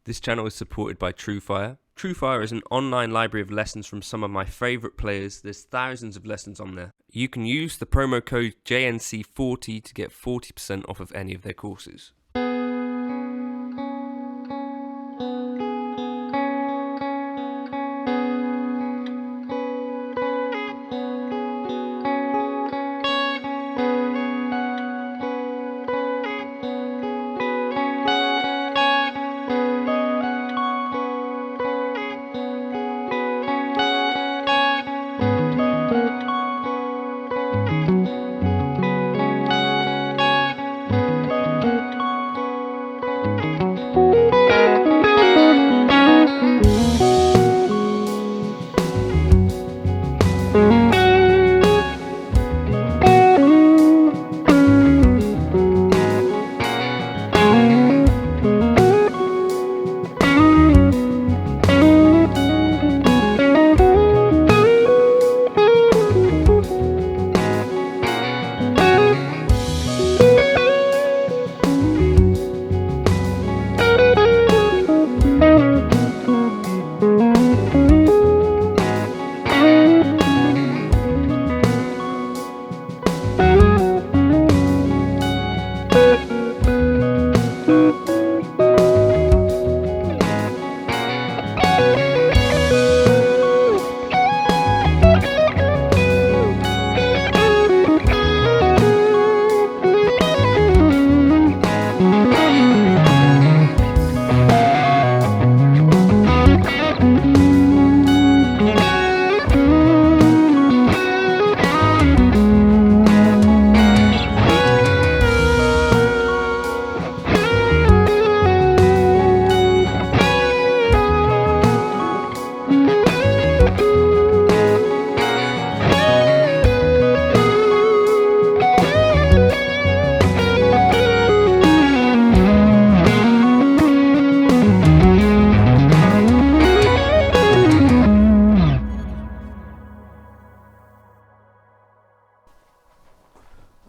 This channel is supported by TrueFire. TrueFire is an online library of lessons from some of my favourite players. There's thousands of lessons on there. You can use the promo code JNC40 to get 40% off of any of their courses.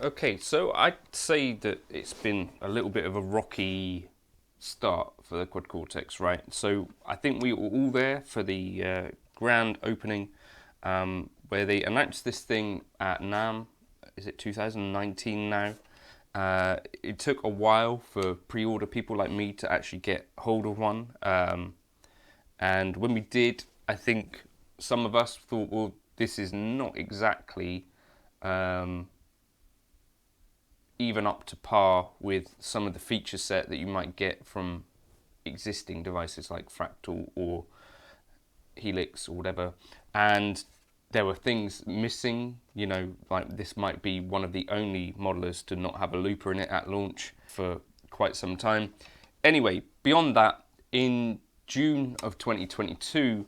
Okay, so I'd say that it's been a little bit of a rocky start for the Quad Cortex, right? So I think we were all there for the grand opening where they announced this thing at NAMM. Is it 2019 now? It took a while for pre-order people like me to actually get hold of one. And when we did, I think some of us thought, well, this is not exactly even up to par with some of the feature set that you might get from existing devices like Fractal or Helix or whatever. And there were things missing, you know, like this might be one of the only modelers to not have a looper in it at launch for quite some time. Anyway, beyond that, in June of 2022,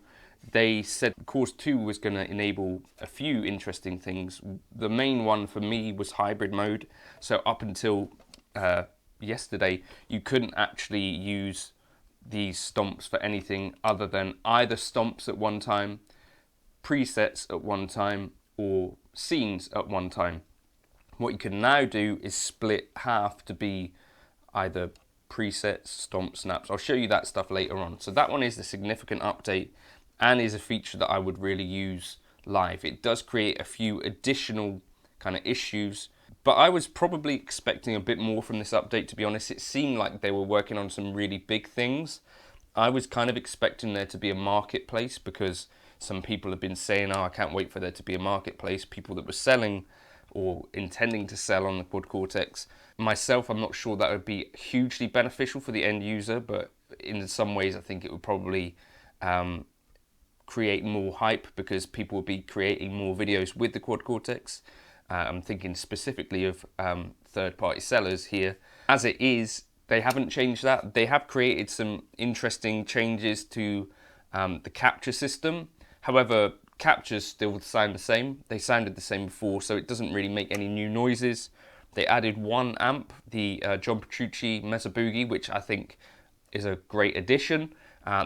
they said Course 2 was going to enable a few interesting things. The main one for me was hybrid mode. So up until yesterday, you couldn't actually use these stomps for anything other than either stomps at one time, presets at one time, or scenes at one time. What you can now do is split half to be either presets, stomp, snaps. I'll show you that stuff later on. So that one is a significant update and is a feature that I would really use live. It does create a few additional kind of issues, but I was probably expecting a bit more from this update, to be honest. It seemed like they were working on some really big things. I was kind of expecting there to be a marketplace because some people have been saying, oh, I can't wait for there to be a marketplace. People that were selling or intending to sell on the Quad Cortex. Myself, I'm not sure that would be hugely beneficial for the end user, but in some ways I think it would probably create more hype because people will be creating more videos with the Quad Cortex. I'm thinking specifically of third-party sellers here. As it is, they haven't changed that. They have created some interesting changes to the capture system. However, captures still sound the same. They sounded the same before, so it doesn't really make any new noises. They added one amp, the John Petrucci Mesa Boogie, which I think is a great addition.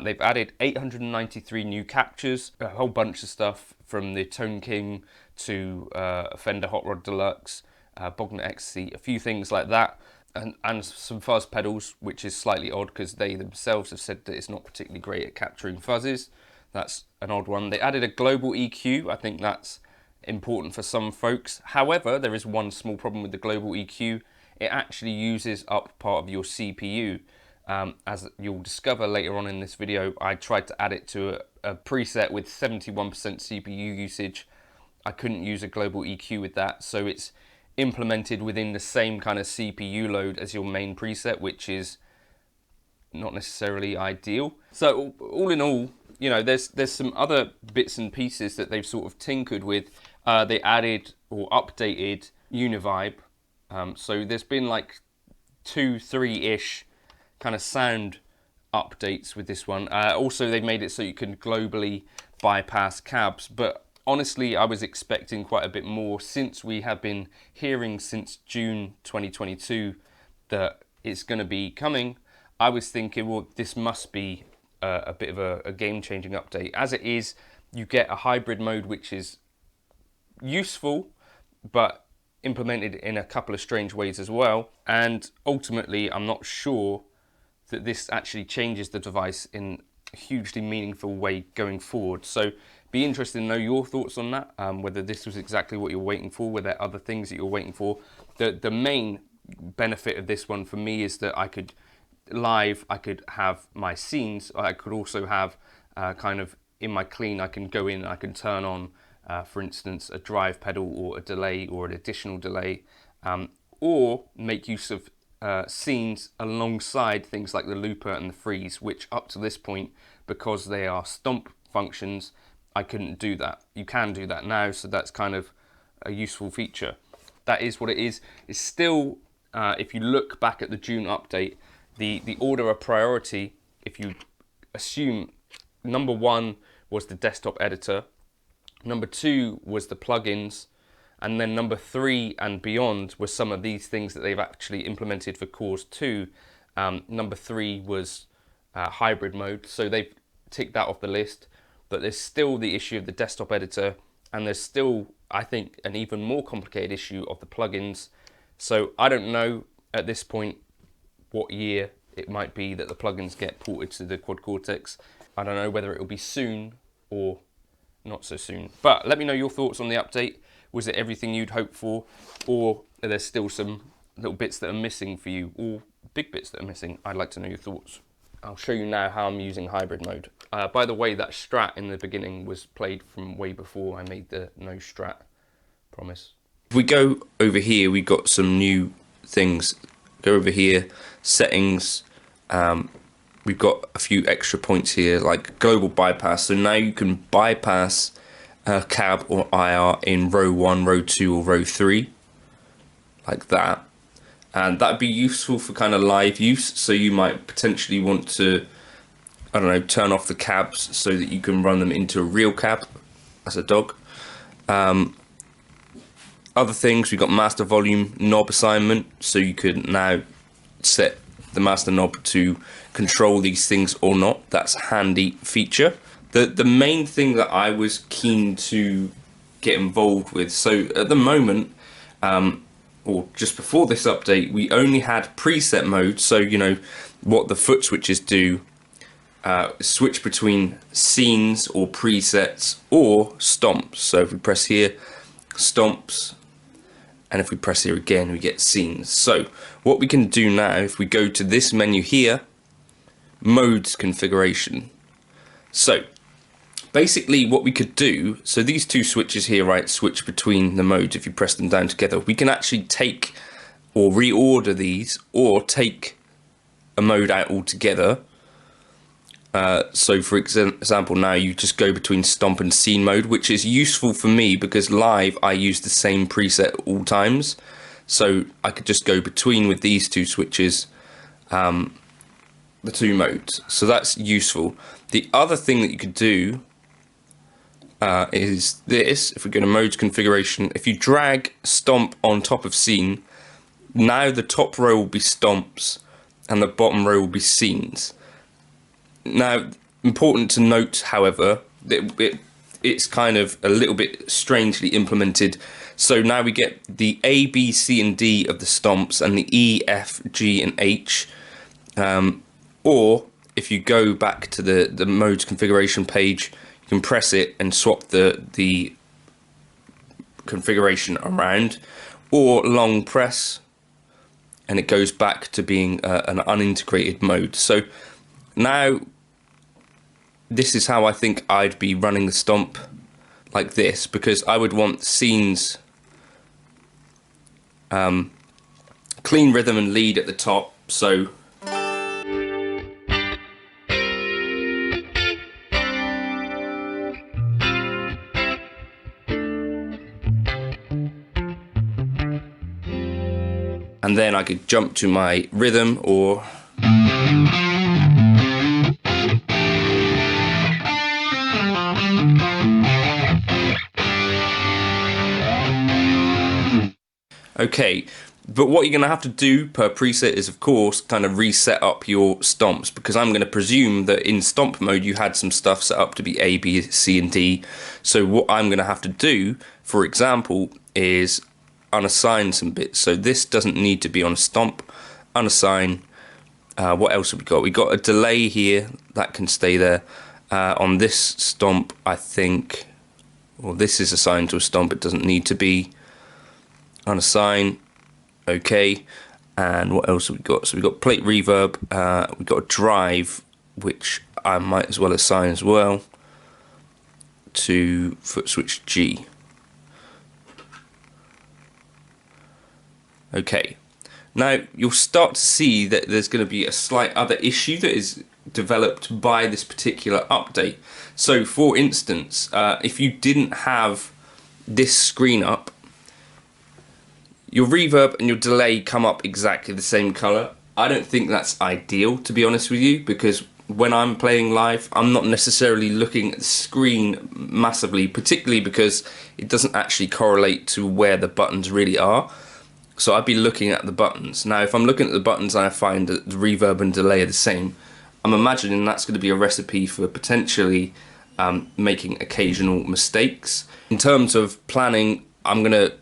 They've added 893 new captures, a whole bunch of stuff from the Tone King to Fender Hot Rod Deluxe, Bogner Ecstasy, a few things like that. and some fuzz pedals, which is slightly odd because they themselves have said that it's not particularly great at capturing fuzzes. That's an odd one. They added a global EQ. I think that's important for some folks. However, there is one small problem with the global EQ. It actually uses up part of your CPU. As you'll discover later on in this video, I tried to add it to a preset with 71% CPU usage. I couldn't use a global EQ with that, so it's implemented within the same kind of CPU load as your main preset, which is not necessarily ideal. So all in all, you know, there's some other bits and pieces that they've sort of tinkered with. They added or updated Univibe. So there's been like 2-3-ish kind of sound updates with this one. Also, they've made it so you can globally bypass cabs, but honestly, I was expecting quite a bit more, since we have been hearing since June 2022 that it's going to be coming. I was thinking, well, this must be a bit of a game-changing update. As it is, you get a hybrid mode, which is useful, but implemented in a couple of strange ways as well. And ultimately, I'm not sure that this actually changes the device in a hugely meaningful way going forward. So be interested to know your thoughts on that, whether this was exactly what you're waiting for, were there other things that you're waiting for. The main benefit of this one for me is that I could have my scenes. I could also have kind of in my clean, I can go in, I can turn on, for instance, a drive pedal or a delay or an additional delay, or make use of scenes alongside things like the looper and the freeze, which up to this point, because they are stomp functions, I couldn't do that. You can do that now, so that's kind of a useful feature. That is what it is. It's still, if you look back at the June update, the order of priority, if you assume number 1 was the desktop editor, number 2 was the plugins, and then number 3 and beyond were some of these things that they've actually implemented for Cores 2. Number 3 was hybrid mode, so they've ticked that off the list. But there's still the issue of the desktop editor, and there's still, I think, an even more complicated issue of the plugins. So I don't know at this point what year it might be that the plugins get ported to the Quad Cortex. I don't know whether it will be soon or not so soon. But let me know your thoughts on the update. Was it everything you'd hoped for, or are there still some little bits that are missing for you, or big bits that are missing? I'd like to know your thoughts. I'll show you now how I'm using hybrid mode. By the way, that strat in the beginning was played from way before I made the no strat promise. If we go over here, we've got some new things. Go over here, settings. We've got a few extra points here, like global bypass. So now you can bypass cab or IR in row 1, row 2, or row 3, like that. And that'd be useful for kind of live use. So you might potentially want to, I don't know, turn off the cabs so that you can run them into a real cab as a dog. Other things, we've got master volume knob assignment, so you could now set the master knob to control these things or not. That's a handy feature. The main thing that I was keen to get involved with, so at the moment, or just before this update, we only had preset mode. So, you know, what the foot switches do, switch between scenes or presets or stomps. So if we press here, stomps, and if we press here again, we get scenes. So what we can do now, if we go to this menu here, modes configuration. So basically what we could do, so these two switches here, right, switch between the modes. If you press them down together, we can actually take or reorder these, or take a mode out altogether. So for example, now you just go between stomp and scene mode, which is useful for me because live I use the same preset at all times. So I could just go between with these two switches, the two modes. So that's useful. The other thing that you could do is this. If we go to modes configuration, if you drag stomp on top of scene, now the top row will be stomps and the bottom row will be scenes. Now, important to note, however, that it's kind of a little bit strangely implemented. So now we get the A, B, C, and D of the stomps, and the E, F, G, and H. Or if you go back to the modes configuration page, you can press it and swap the configuration around, or long press, and it goes back to being an unintegrated mode. So now this is how I think I'd be running the stomp, like this, because I would want scenes, clean rhythm and lead at the top. So and then I could jump to my rhythm, or okay. But what you're going to have to do per preset is, of course, kind of reset up your stomps, because I'm going to presume that in stomp mode you had some stuff set up to be A, B, C, and D. So what I'm going to have to do, for example, is unassign some bits. So this doesn't need to be on a stomp. Unassign. What else have we got? We got a delay here that can stay there. On this stomp, I think, well, this is assigned to a stomp. It doesn't need to be. Unassign. Okay. And what else have we got? So we've got plate reverb. We've got a drive, which I might as well assign as well to Footswitch G. Okay, now you'll start to see that there's going to be a slight other issue that is developed by this particular update. So for instance, if you didn't have this screen up, your reverb and your delay come up exactly the same color. I don't think that's ideal, to be honest with you, because when I'm playing live, I'm not necessarily looking at the screen massively, particularly because it doesn't actually correlate to where the buttons really are. So I'd be looking at the buttons. Now, if I'm looking at the buttons and I find that the reverb and delay are the same, I'm imagining that's going to be a recipe for potentially making occasional mistakes. In terms of planning, I'm going to,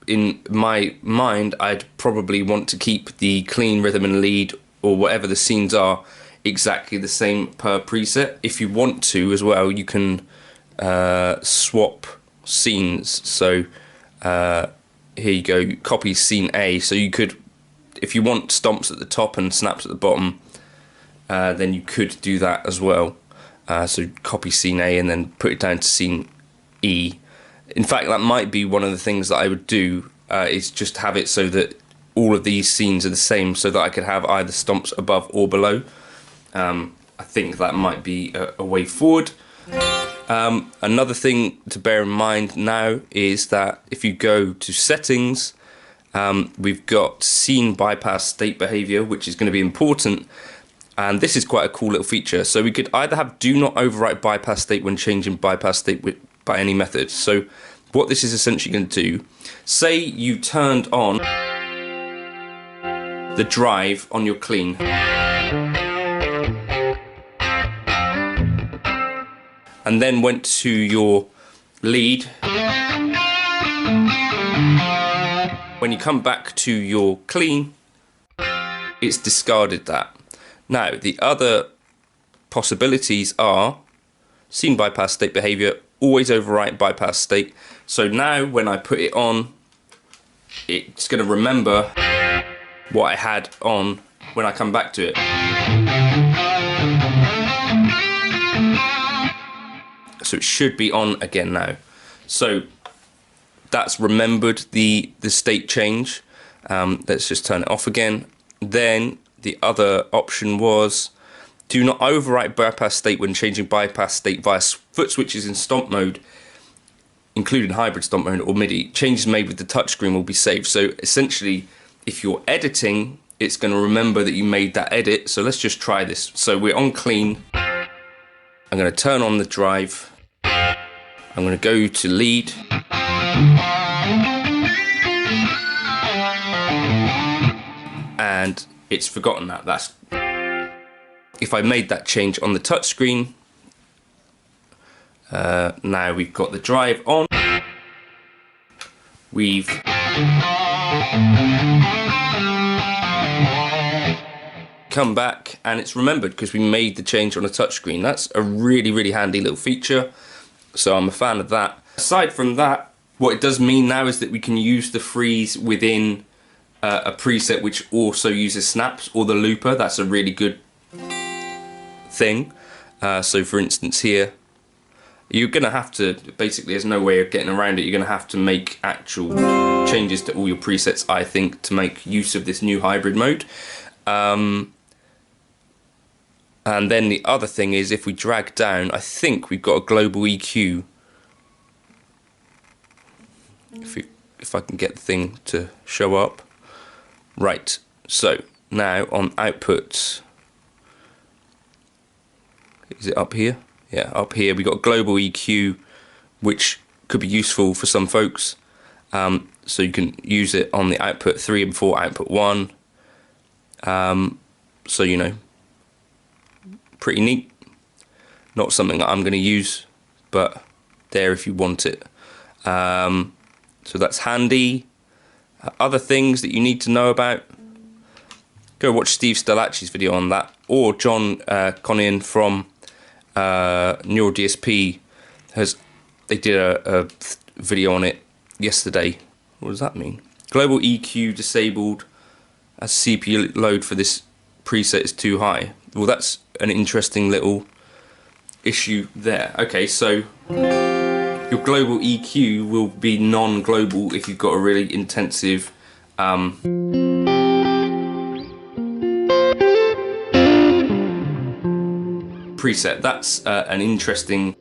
in my mind, I'd probably want to keep the clean rhythm and lead, or whatever the scenes are, exactly the same per preset. If you want to as well, you can swap scenes. So here you go, copy scene A. So you could, if you want stomps at the top and snaps at the bottom, then you could do that as well. So copy scene A and then put it down to scene E. In fact, that might be one of the things that I would do, is just have it so that all of these scenes are the same, so that I could have either stomps above or below. I think that might be a way forward. Another thing to bear in mind now is that if you go to settings, we've got scene bypass state behavior, which is going to be important. And this is quite a cool little feature. So we could either have do not overwrite bypass state when changing bypass state by any method. So what this is essentially going to do, say you turned on the drive on your clean. And then went to your lead. When you come back to your clean, it's discarded that. Now, the other possibilities are scene bypass state behavior, always overwrite bypass state. So now when I put it on, it's going to remember what I had on when I come back to it. So it should be on again now. So that's remembered the state change. Let's just turn it off again. Then the other option was do not overwrite bypass state when changing bypass state via foot switches in stomp mode, including hybrid stomp mode or MIDI. Changes made with the touchscreen will be saved. So essentially, if you're editing, it's going to remember that you made that edit. So let's just try this. So we're on clean. I'm going to turn on the drive. I'm going to go to lead. And it's forgotten that. That's if I made that change on the touchscreen, Now we've got the drive on. We've come back and it's remembered because we made the change on a touchscreen. That's a really handy little feature, so I'm a fan of that. Aside from that, what it does mean now is that we can use the freeze within a preset which also uses snaps, or the looper. That's a really good thing. So for instance here, you're going to have to, basically there's no way of getting around it, you're going to have to make actual changes to all your presets, I think, to make use of this new hybrid mode. And then the other thing is, if we drag down, I think we've got a global EQ. If I can get the thing to show up. Right, so now on outputs, is it up here? Yeah, up here we got global EQ, which could be useful for some folks. So you can use it on the output 3 and 4, output 1. So, you know, pretty neat. Not something that I'm going to use, but there if you want it. So that's handy. Other things that you need to know about, go watch Steve Stalacci's video on that, or John Conian from Neural DSP they did a video on it yesterday. What does that mean? Global EQ disabled as CPU load for this preset is too high. Well, that's an interesting little issue there. Okay, so your global EQ will be non-global if you've got a really intensive preset. That's an interesting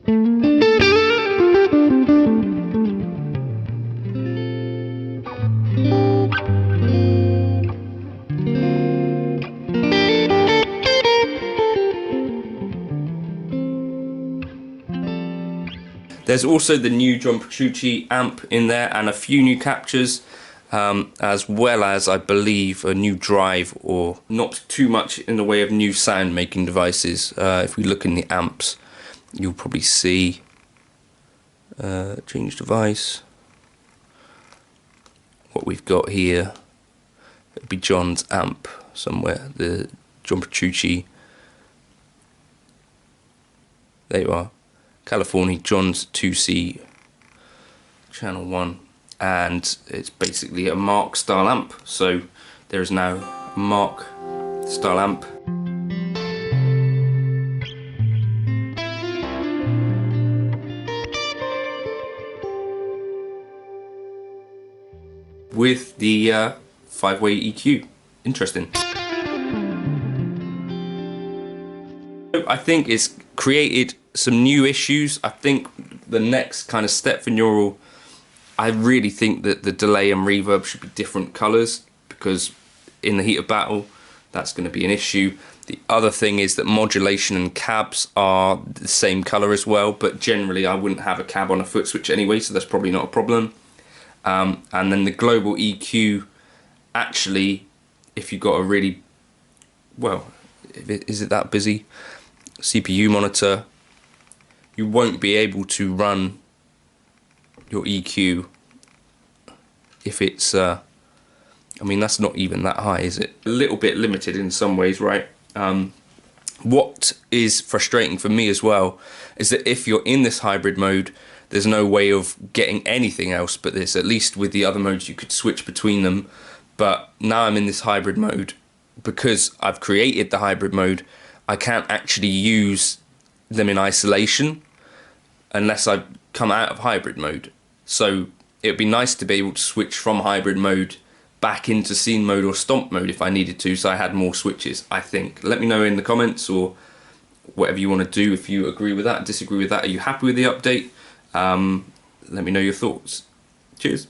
There's also the new John Petrucci amp in there and a few new captures, as well as, I believe, a new drive, or not too much in the way of new sound making devices. If we look in the amps, you'll probably see change device. What we've got here, it'll be John's amp somewhere, the John Petrucci. There you are. California John's 2C channel 1, and it's basically a Mark style amp. So there is now a Mark style amp. With the 5-way EQ. Interesting. I think it's created some new issues. I think the next kind of step for Neural, I really think that the delay and reverb should be different colours, because in the heat of battle that's going to be an issue. The other thing is that modulation and cabs are the same colour as well, but generally I wouldn't have a cab on a Footswitch anyway, so that's probably not a problem. And then the global EQ, actually, if you've got a really, well, is it that busy CPU monitor, you won't be able to run your EQ if it's I mean, that's not even that high, is it? A little bit limited in some ways, right? What is frustrating for me as well is that if you're in this hybrid mode, there's no way of getting anything else but this. At least with the other modes you could switch between them, but now I'm in this hybrid mode. Because I've created the hybrid mode, I can't actually use them in isolation unless I come out of hybrid mode. So it would be nice to be able to switch from hybrid mode back into scene mode or stomp mode if I needed to, so I had more switches, I think. Let me know in the comments, or whatever you want to do, if you agree with that, disagree with that. Are you happy with the update? Let me know your thoughts. Cheers.